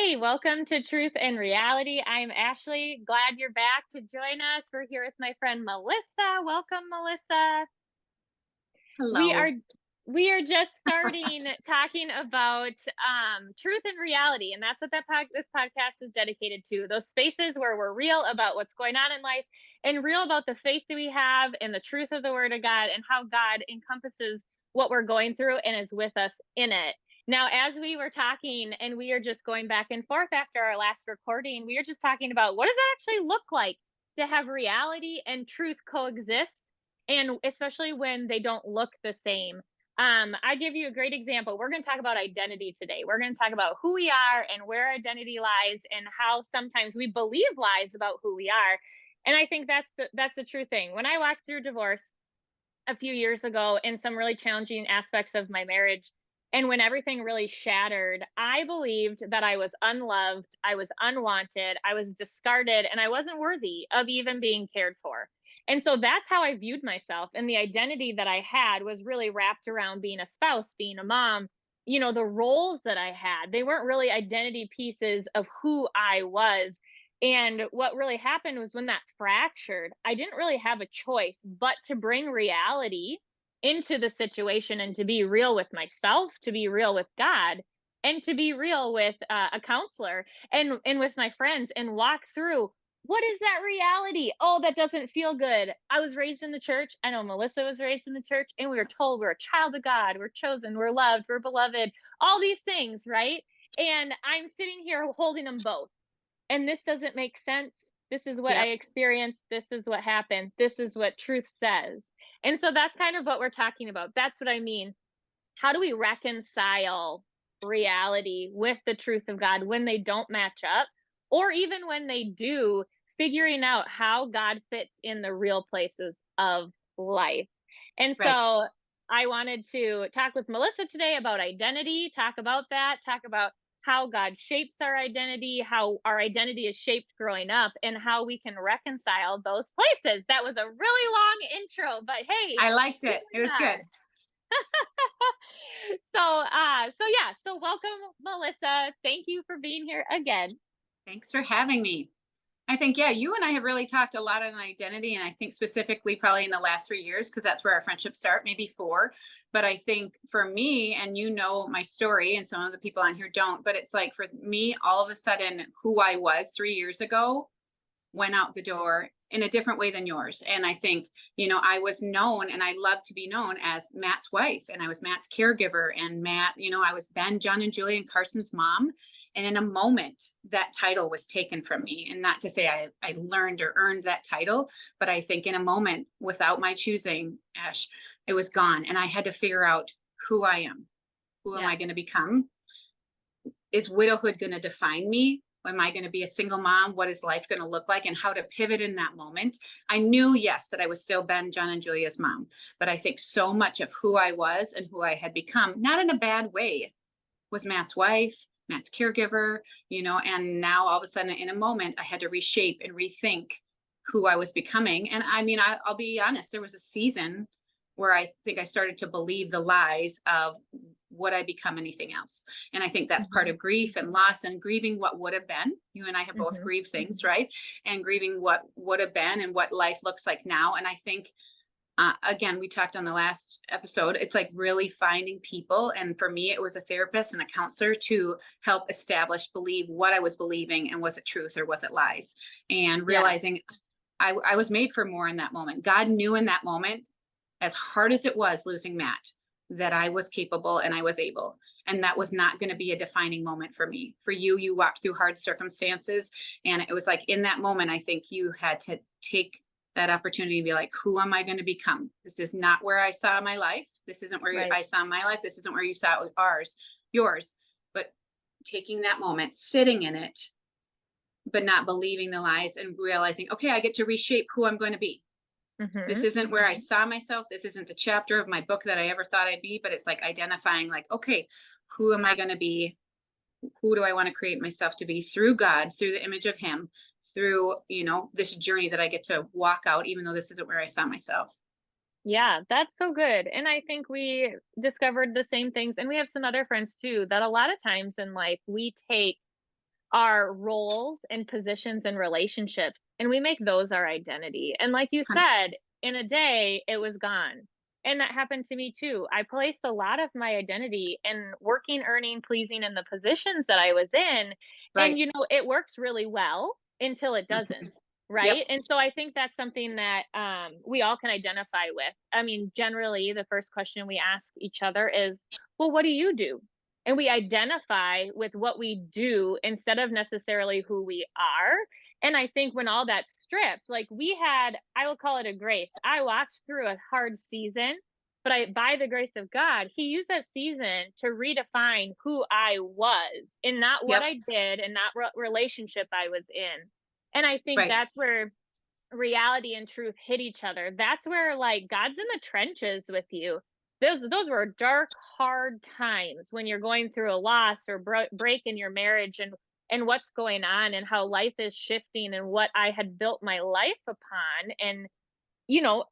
Hey, welcome to Truth and Reality. I'm Ashley. Glad you're back to join us. We're here with my friend Melissa. Welcome, Melissa. We are Hello. we are just starting talking about truth and reality, and that's what this podcast is dedicated to. Those spaces where we're real about what's going on in life and real about the faith that we have and the truth of the Word of God and how God encompasses what we're going through and is with us in it. Now, as we were talking and we are just going back and forth after our last recording, we are just talking about what does it actually look like to have reality and truth coexist, and especially when they don't look the same. I give you a great example. We're going to talk about identity today. We're going to talk about who we are and where identity lies and how sometimes we believe lies about who we are. And I think that's the true thing. When I walked through divorce a few years ago in some really challenging aspects of my marriage, and when everything really shattered, I believed that I was unloved, I was unwanted, I was discarded, and I wasn't worthy of even being cared for. And so that's how I viewed myself. And the identity that I had was really wrapped around being a spouse, being a mom. The roles that I had, they weren't really identity pieces of who I was. And what really happened was when that fractured, I didn't really have a choice but to bring reality into the situation and to be real with myself, to be real with God, and to be real with a counselor and with my friends and walk through what is that reality? Oh, that doesn't feel good. I was raised in the church. I know Melissa was raised in the church, and we were told we're a child of God, we're chosen, we're loved, we're beloved, all these things, right? And I'm sitting here holding them both, and this doesn't make sense. This is what I Yep. experienced. This is what happened. This is what truth says. And so that's kind of what we're talking about. That's what I mean. How do we reconcile reality with the truth of God when they don't match up? Or even when they do, figuring out how God fits in the real places of life. And Right. so I wanted to talk with Melissa today about identity, talk about that, talk about how God shapes our identity, how our identity is shaped growing up, and how we can reconcile those places. That was a really long intro, but hey, I liked here it. It we was are. good. So welcome, Melissa. Thank you for being here again. Thanks for having me. I think, yeah, you and I have really talked a lot on identity. And I think specifically probably in the last 3 years, because that's where our friendship start, maybe four. But I think for me, and you know my story, and some of the people on here don't, but it's like for me, all of a sudden, who I was 3 years ago went out the door in a different way than yours. And I think, I was known and I love to be known as Matt's wife and I was Matt's caregiver and Matt, I was Ben, John, and Julie and Carson's mom. And in a moment, that title was taken from me. And not to say I learned or earned that title, but I think in a moment, without my choosing, Ash, it was gone. And I had to figure out who I am. Who am I Yeah. going to become? Is widowhood going to define me? Am I going to be a single mom? What is life going to look like and how to pivot in that moment? I knew, yes, that I was still Ben, John, and Julia's mom, but I think so much of who I was and who I had become, not in a bad way, was Matt's wife, Matt's caregiver, and now all of a sudden in a moment, I had to reshape and rethink who I was becoming. And I mean, I'll be honest, there was a season where I think I started to believe the lies of would I become anything else? And I think that's part Hmm. of grief and loss and grieving what would have been. You and I have both Hmm. grieved things, right? And grieving what would have been and what life looks like now. And I think again, we talked on the last episode, it's like really finding people. And for me, it was a therapist and a counselor to help establish, believe what I was believing and was it truth or was it lies? And Yeah. realizing I was made for more in that moment. God knew in that moment, as hard as it was losing Matt, that I was capable and I was able. And that was not going to be a defining moment for me. For you, you walked through hard circumstances. And it was like in that moment, I think you had to take that opportunity to be like, who am I going to become? This is not where I saw my life. This isn't where Right. I saw my life. This isn't where you saw yours. But taking that moment, sitting in it, but not believing the lies and realizing, okay, I get to reshape who I'm going to be. This Hmm. isn't where I saw myself. This isn't the chapter of my book that I ever thought I'd be, but it's like identifying like, okay, who am I going to be? Who do I want to create myself to be through God, through the image of him, through, this journey that I get to walk out, even though this isn't where I saw myself. Yeah, that's so good. And I think we discovered the same things. And we have some other friends too that a lot of times in life we take our roles and positions and relationships, and we make those our identity. And like you said, in a day, it was gone. And that happened to me too. I placed a lot of my identity in working, earning, pleasing in the positions that I was in. And, Right. it works really well until it Mhm. doesn't. Yep. Right. And so I think that's something that we all can identify with. I mean, generally, the first question we ask each other is, well, what do you do? And we identify with what we do instead of necessarily who we are. And I think when all that's stripped, like we had, I will call it a grace. I walked through a hard season, but by the grace of God, He used that season to redefine who I was and not what Yep. I did and not what relationship I was in. And I think Right. that's where reality and truth hit each other. That's where like God's in the trenches with you. Those were dark, hard times when you're going through a loss or break in your marriage and what's going on and how life is shifting and what I had built my life upon. And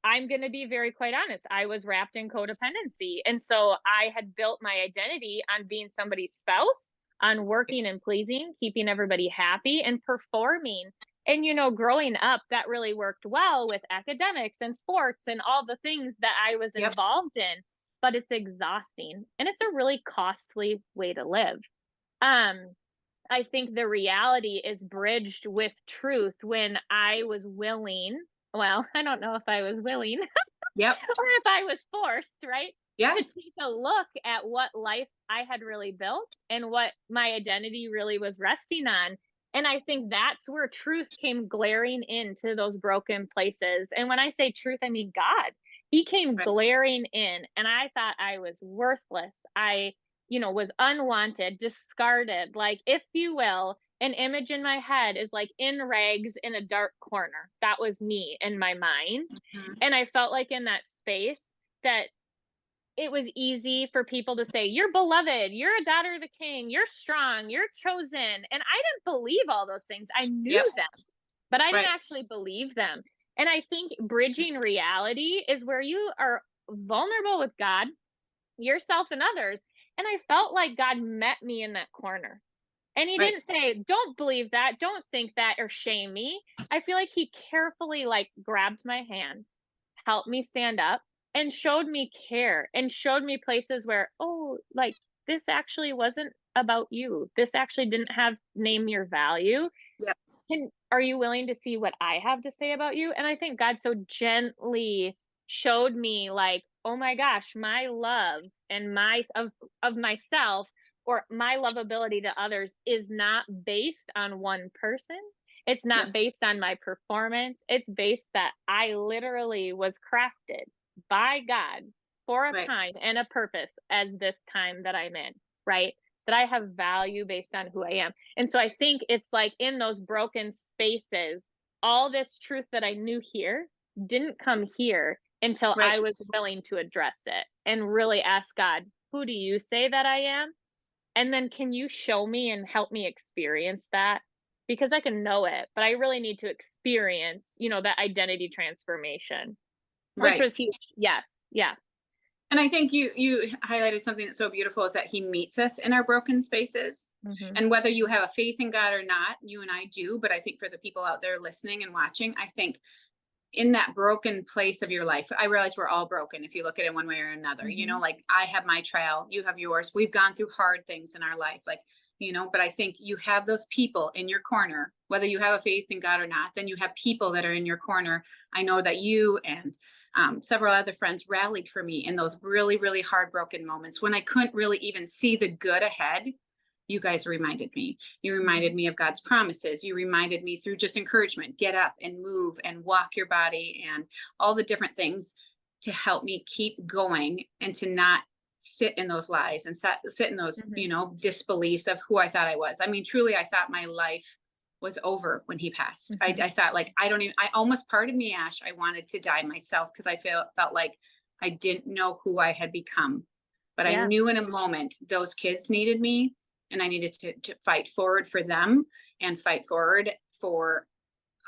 I'm going to be very quite honest. I was wrapped in codependency. And so I had built my identity on being somebody's spouse, on working and pleasing, keeping everybody happy and performing. And, growing up, that really worked well with academics and sports and all the things that I was Yep. involved in. But it's exhausting and it's a really costly way to live. Um, I think the reality is bridged with truth when I was willing. Well, I don't know if I was willing Yep. or if I was forced, right? Yeah. To take a look at what life I had really built and what my identity really was resting on. And I think that's where truth came glaring into those broken places. And when I say truth, I mean God. He came Right. glaring in, and I thought I was worthless. Was unwanted, discarded, like, if you will. An image in my head is like in rags in a dark corner. That was me in my mind. Mhm. And I felt like in that space that it was easy for people to say, "You're beloved, you're a daughter of the king, you're strong, you're chosen." And I didn't believe all those things. I knew Yep. them, but I didn't Right. actually believe them. And I think bridging reality is where you are vulnerable with God, yourself, and others. And I felt like God met me in that corner. And he Right. didn't say, "Don't believe that, don't think that," or shame me. I feel like he carefully like grabbed my hand, helped me stand up, and showed me care and showed me places where, oh, like this actually wasn't about you. This actually didn't have name your value. Yep. And are you willing to see what I have to say about you? And I think God so gently showed me like, oh my gosh, my love and my of myself or my lovability to others is not based on one person. It's Yep. not based on my performance. It's based that I literally was crafted by God for a Right. time and a purpose as this time that I'm in, right? That I have value based on who I am. And so I think it's like in those broken spaces, all this truth that I knew here didn't come here until Right. I was willing to address it and really ask God, who do you say that I am? And then can you show me and help me experience that? Because I can know it, but I really need to experience, that identity transformation, which Right. was huge. Yes. Yeah. And I think you highlighted something that's so beautiful is that he meets us in our broken spaces. Hmm. And whether you have a faith in God or not, you and I do, but I think for the people out there listening and watching, I think in that broken place of your life, I realize we're all broken if you look at it one way or another. Hmm. Like I have my trial, you have yours. We've gone through hard things in our life. Like, but I think you have those people in your corner, whether you have a faith in God or not, then you have people that are in your corner. I know that you and several other friends rallied for me in those really, really hard, broken moments when I couldn't really even see the good ahead. You guys reminded me. You Hmm. reminded me of God's promises. You reminded me through just encouragement, get up and move and walk your body and all the different things to help me keep going and to not sit in those lies and sit in those, Hmm. disbeliefs of who I thought I was. I mean, truly, I thought my life was over when he passed. I, Hmm. I thought like, I almost part of me, Ash, I wanted to die myself because I felt like I didn't know who I had become. But I Yeah. knew in a moment those kids needed me and I needed to fight forward for them and fight forward for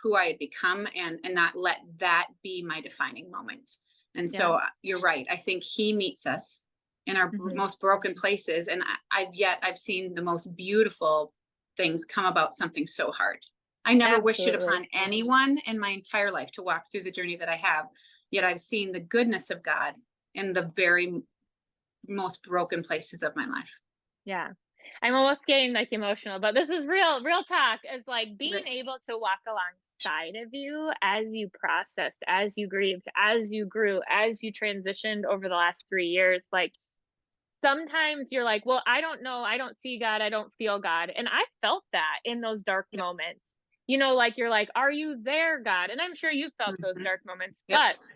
who I had become and not let that be my defining moment. And Yeah. so you're right. I think he meets us in our Hmm. most broken places. And I've seen the most beautiful things come about something so hard. I never wish it Absolutely. upon anyone in my entire life to walk through the journey that I have. Yet I've seen the goodness of God in the very most broken places of my life. Yeah. I'm almost getting like emotional, but this is real talk is like being Right. able to walk alongside of you as you processed, as you grieved, as you grew, as you transitioned over the last 3 years. Like sometimes you're like, well, I don't know. I don't see God. I don't feel God. And I felt that in those dark Yep. moments. Like you're like, are you there, God? And I'm sure you felt those Mhm. dark moments, Yep. but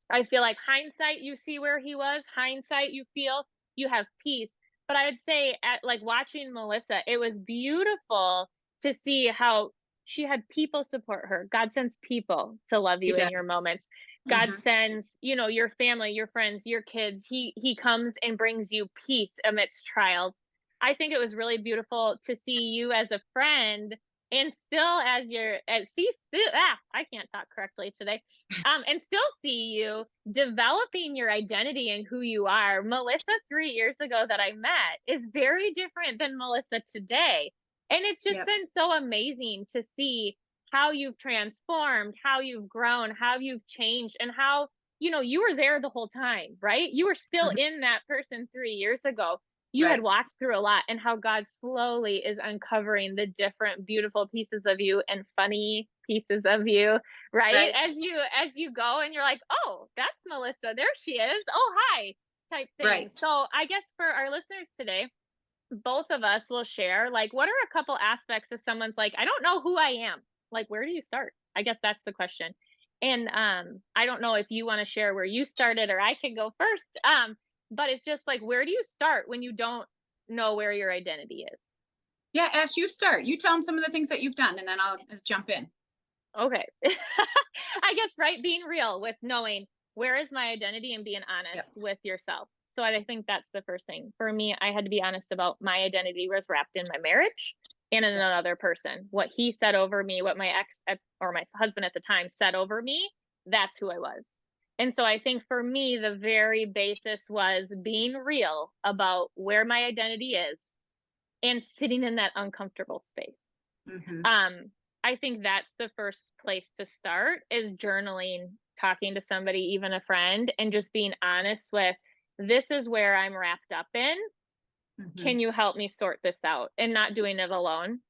I feel like hindsight, you see where he was. Hindsight, you feel you have peace. But I'd say at like watching Melissa, it was beautiful to see how she had people support her. God sends people to love He you in your does. moments. God Mhm. sends, your family, your friends, your kids. He comes and brings you peace amidst trials. I think it was really beautiful to see you as a friend and still as your as see still I can't talk correctly today and still see you developing your identity and who you are. Melissa 3 years ago that I met is very different than Melissa today. And it's just Yep. been so amazing to see how you've transformed, how you've grown, how you've changed, and how, you were there the whole time, right? You were still Mhm. in that person 3 years ago. You had Right. walked through a lot, and how God slowly is uncovering the different beautiful pieces of you and funny pieces of you, right? Right. As you go and you're like, "Oh, that's Melissa. There she is. Oh, hi." Type thing. Right. So, I guess for our listeners today, both of us will share like what are a couple aspects if someone's like, "I don't know who I am." Like, where do you start? I guess that's the question. And I don't know if you want to share where you started or I can go first. But it's just like where do you start when you don't know where your identity is? Yeah, Ash, you start. You tell them some of the things that you've done, and then I'll jump in. Okay. I guess, right, being real with knowing where is my identity and being honest Yep. with yourself. So I think that's the first thing. For me, I had to be honest about my identity was wrapped in my marriage and in Yep. another person. What he said over me, what my or my husband at the time said over me, that's who I was. And so I think for me, the very basis was being real about where my identity is and sitting in that uncomfortable space. Mhm. Um, I think that's the first place to start is journaling, talking to somebody, even a friend, and just being honest with this is where I'm wrapped up in. Mhm. Can you help me sort this out? And not doing it alone.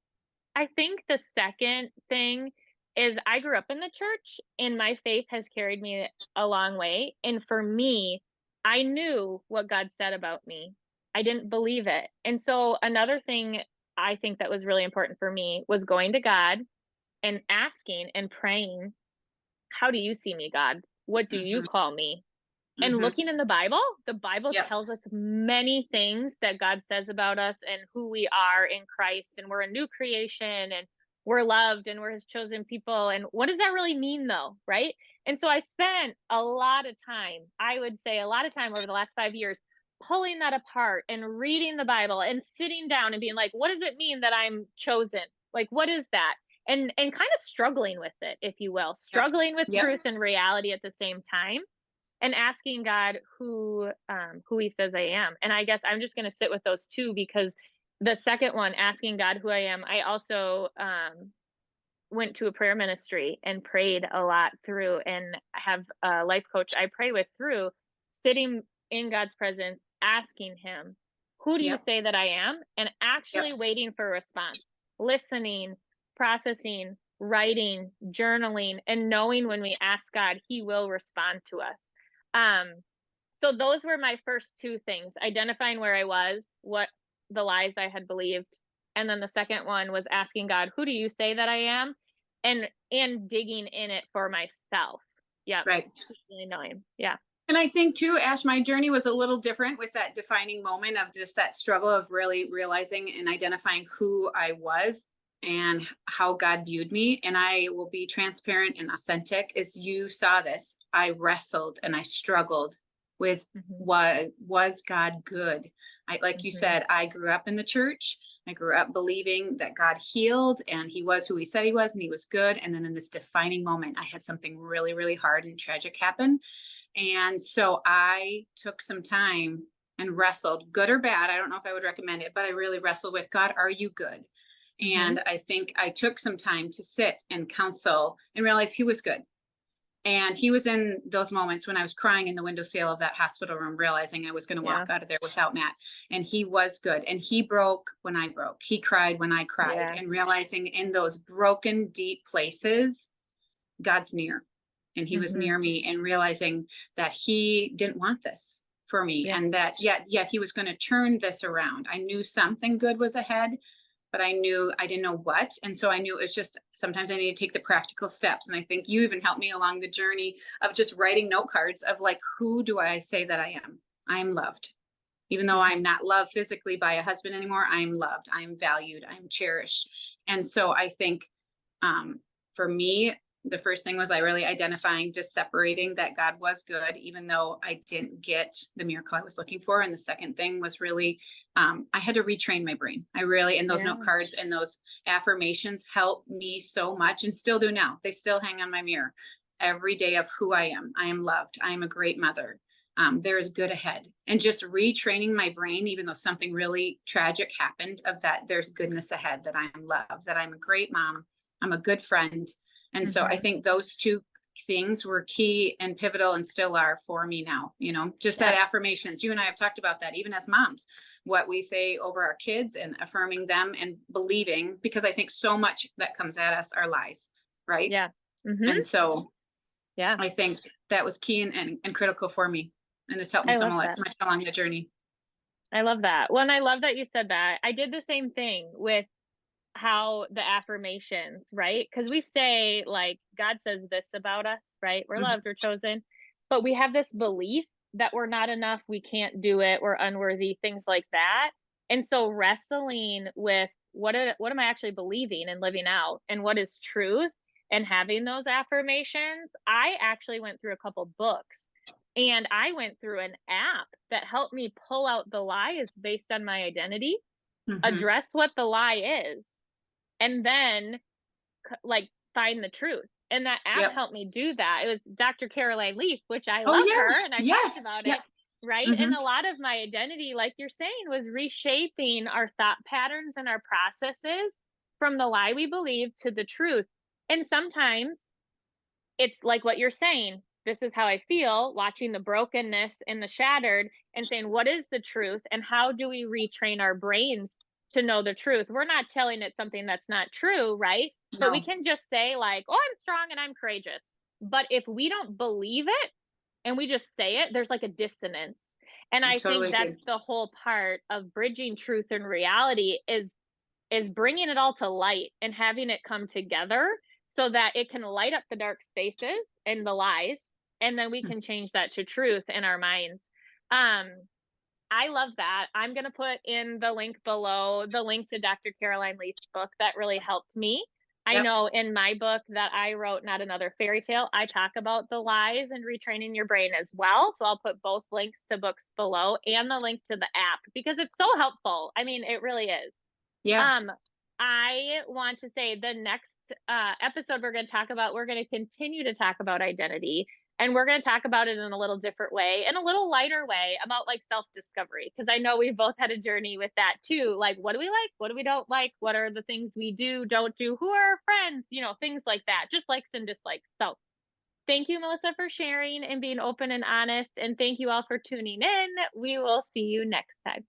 I think the second thing is I grew up in the church and my faith has carried me a long way. And for me, I knew what God said about me. I didn't believe it. And so another thing I think that was really important for me was going to God and asking and praying, "How do you see me, God? What do you Mhm. call me?" And Mhm. looking in the Bible Yep. tells us many things that God says about us and who we are in Christ, and we're a new creation, and we're loved, and we're his chosen people. And what does that really mean, though? Right. And so I spent a lot of time, I would say a lot of time over the last 5 years, pulling that apart and reading the Bible and sitting down and being like, what does it mean that I'm chosen? Like, what is that? And kind of struggling with it, if you will, Yep. struggling with Yep. truth and reality at the same time and asking God who he says I am. And I guess I'm just going to sit with those two because the second one, asking God who I am, I also went to a prayer ministry and prayed a lot through and have a life coach I pray with through sitting in God's presence, asking him, who do you Yep. say that I am? And Yep. actually waiting for a response, listening, processing, writing, journaling, and knowing when we ask God, he will respond to us. Um, so those were my first two things, identifying where I was, what the lies I had believed, and then the second one was asking God, who do you say that I am? And digging in it for myself. Yep. Right. Just really knowing. Yeah. And I think too, Ash, my journey was a little different with that defining moment of just that struggle of really realizing and identifying who I was and how God viewed me. And I will be transparent and authentic. As you saw this, I wrestled and I struggled with Hmm. was God good? I like you Hmm. said, I grew up in the church. I grew up believing that God healed and he was who he said he was and he was good. And then in this defining moment, I had something really, really hard and tragic happen, and so I took some time and wrestled, good or bad. I don't know if I would recommend it, but I really wrestled with God, are you good? Mhm. And I think I took some time to sit and counsel and realize he was good. And he was in those moments when I was crying in the windowsill of that hospital room, realizing I was going to walk Yeah. out of there without Matt. And he was good. And he broke when I broke. He cried when I cried. Yeah. And realizing in those broken, deep places, God's near. And he was Mhm. near me, and realizing that he didn't want this for me, Yeah. and that yet he was going to turn this around. I knew something good was ahead, but I didn't know what. And so I knew it was just sometimes I need to take the practical steps. And I think you even helped me along the journey of just writing note cards of like, who do I say that I am? I am loved. Even though Mhm. I'm not loved physically by a husband anymore, I am loved. I am valued. I am cherished. And so I think um, for me, the first thing was I really identifying, just separating that God was good, even though I didn't get the miracle I was looking for. And the second thing was really, I had to retrain my brain. I really, and those note Yeah. cards and those affirmations helped me so much, and still do now. They still hang on my mirror every day of who I am. I am loved. I am a great mother. There is good ahead. And just retraining my brain, even though something really tragic happened, of that there's goodness ahead, that I am loved, that I'm a great mom, I'm a good friend. And so I Mhm. think those two things were key and pivotal, and still are for me now. Just that Yeah. affirmations. You and I have talked about that even as moms, what we say over our kids and affirming them and believing, because I think so much that comes at us are lies, right? Yeah. Mhm. And so Yeah. I think that was key and critical for me. And it's helped me I so love much, that. much along the journey. I love that. Well, and I love that you said that. I did the same thing with how the affirmations, right? Because we say, like, God says this about us, right? We're Mhm. loved, we're chosen. But we have this belief that we're not enough, we can't do it, we're unworthy, things like that. And so wrestling with what am I actually believing and living out, and what is truth, and having those affirmations. I actually went through a couple books, and I went through an app that helped me pull out the lies based on my identity, Mhm. address what the lie is, and then like find the truth. And that app Yep. helped me do that. It was Dr. Caroline Leaf, which I Oh love yeah. her and I talked Yes. about Yep. it, right? And Mhm. a lot of my identity, like you're saying, was reshaping our thought patterns and our processes from the lie we believe to the truth. And sometimes it's like what you're saying. This is how I feel, watching the brokenness and the shattered, and saying, what is the truth? And how do we retrain our brains to know the truth? We're not telling it something that's not true, right? But we No, can just say, like, oh, I'm strong and I'm courageous. But if we don't believe it and we just say it, there's like a dissonance. And I I totally think agree. that's the whole part of bridging truth and reality is bringing it all to light and having it come together so that it can light up the dark spaces and the lies, and then we Mm. can change that to truth in our minds. um I love that. I'm going to put in the link below, the link to Dr. Caroline Leaf's book that really helped me. I Yep. know in my book that I wrote, Not Another Fairy Tale, I talk about the lies and retraining your brain as well. So I'll put both links to books below and the link to the app because it's so helpful. I mean, it really is. Yeah. Um, I want to say the next episode we're going to continue to talk about identity, and we're going to talk about it in a little different way, in a little lighter way, about like self discovery. Because I know we've both had a journey with that too. Like, what do we like? What do we don't like? What are the things we do, don't do? Who are our friends? Things like that, just likes and dislikes. So, thank you, Melissa, for sharing and being open and honest. And thank you all for tuning in. We will see you next time.